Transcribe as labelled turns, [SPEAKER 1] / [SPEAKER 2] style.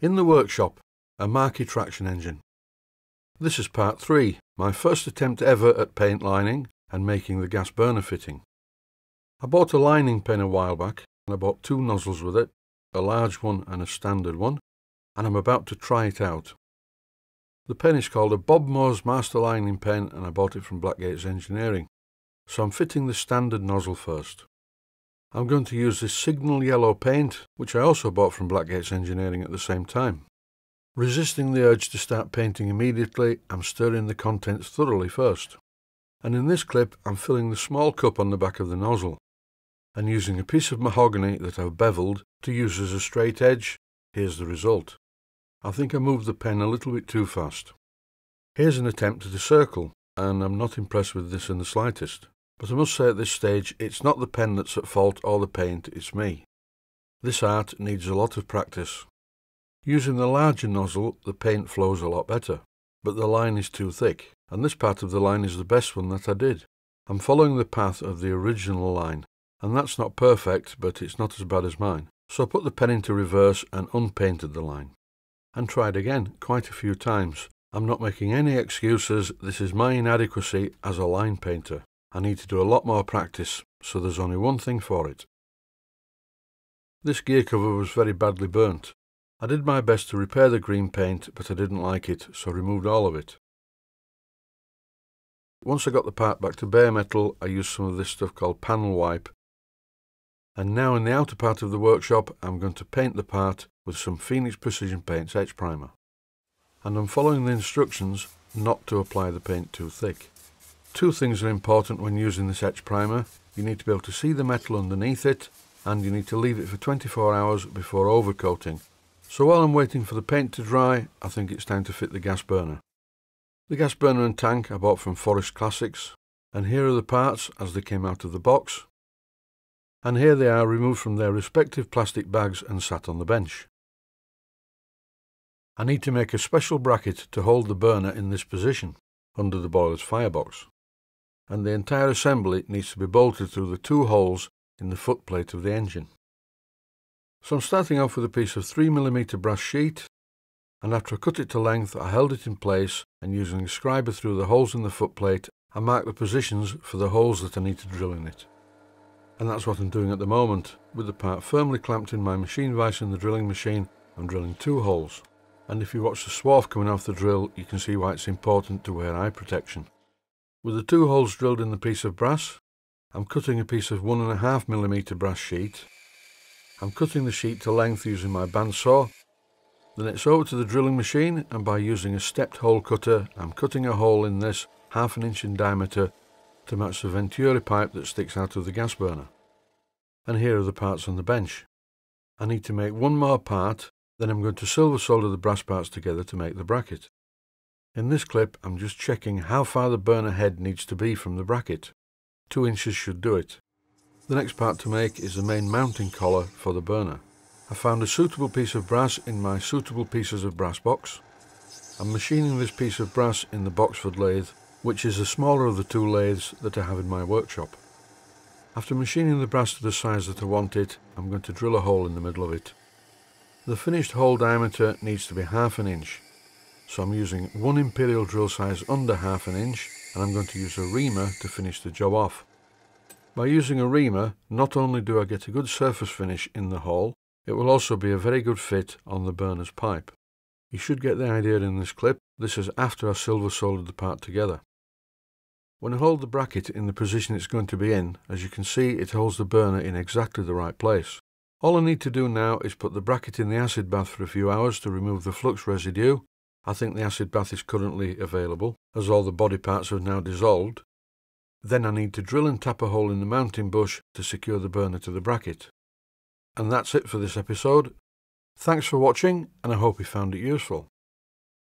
[SPEAKER 1] In the workshop, a Markie traction engine. This is part 3, my first attempt ever at paint lining and making the gas burner fitting. I bought a lining pen a while back and I bought 2 nozzles with it, a large one and a standard one, and I'm about to try it out. The pen is called a Bob Moore's Master Lining Pen and I bought it from Blackgates Engineering. So I'm fitting the standard nozzle first. I'm going to use this signal yellow paint, which I also bought from Blackgates Engineering at the same time. Resisting the urge to start painting immediately, I'm stirring the contents thoroughly first. And in this clip, I'm filling the small cup on the back of the nozzle, and using a piece of mahogany that I've beveled to use as a straight edge. Here's the result. I think I moved the pen a little bit too fast. Here's an attempt at a circle, and I'm not impressed with this in the slightest. But I must say at this stage, it's not the pen that's at fault or the paint, it's me. This art needs a lot of practice. Using the larger nozzle, the paint flows a lot better, but the line is too thick, and this part of the line is the best one that I did. I'm following the path of the original line, and that's not perfect, but it's not as bad as mine. So I put the pen into reverse and unpainted the line. And tried again, quite a few times. I'm not making any excuses, this is my inadequacy as a line painter. I need to do a lot more practice, so there's only one thing for it. This gear cover was very badly burnt. I did my best to repair the green paint, but I didn't like it, so I removed all of it. Once I got the part back to bare metal, I used some of this stuff called panel wipe. And now in the outer part of the workshop, I'm going to paint the part with some Phoenix Precision Paints etch primer. And I'm following the instructions not to apply the paint too thick. 2 things are important when using this etch primer. You need to be able to see the metal underneath it, and you need to leave it for 24 hours before overcoating. So while I'm waiting for the paint to dry, I think it's time to fit the gas burner. The gas burner and tank I bought from Forest Classics, and here are the parts as they came out of the box. And here they are removed from their respective plastic bags and sat on the bench. I need to make a special bracket to hold the burner in this position, under the boiler's firebox. And the entire assembly needs to be bolted through the 2 holes in the footplate of the engine. So I'm starting off with a piece of 3mm brass sheet, and after I cut it to length I held it in place, and using a scriber through the holes in the footplate I marked the positions for the holes that I need to drill in it. And that's what I'm doing at the moment. With the part firmly clamped in my machine vise in the drilling machine, I'm drilling 2 holes. And if you watch the swarf coming off the drill, you can see why it's important to wear eye protection. With the 2 holes drilled in the piece of brass, I'm cutting a piece of 1.5mm brass sheet. I'm cutting the sheet to length using my bandsaw. Then it's over to the drilling machine, and by using a stepped hole cutter, I'm cutting a hole in this 1/2 inch in diameter to match the venturi pipe that sticks out of the gas burner. And here are the parts on the bench. I need to make 1 more part, then I'm going to silver solder the brass parts together to make the bracket. In this clip, I'm just checking how far the burner head needs to be from the bracket. 2 inches should do it. The next part to make is the main mounting collar for the burner. I found a suitable piece of brass in my suitable pieces of brass box. I'm machining this piece of brass in the boxford lathe, which is the smaller of the 2 lathes that I have in my workshop. After machining the brass to the size that I want it, I'm going to drill a hole in the middle of it. The finished hole diameter needs to be 1/2 inch. So I'm using 1 imperial drill size under 1/2 inch, and I'm going to use a reamer to finish the job off. By using a reamer, not only do I get a good surface finish in the hole, it will also be a very good fit on the burner's pipe. You should get the idea in this clip. This is after I silver soldered the part together. When I hold the bracket in the position it's going to be in, as you can see, it holds the burner in exactly the right place. All I need to do now is put the bracket in the acid bath for a few hours to remove the flux residue. I think the acid bath is currently available, as all the body parts have now dissolved. Then I need to drill and tap a hole in the mounting bush to secure the burner to the bracket. And that's it for this episode. Thanks for watching, and I hope you found it useful.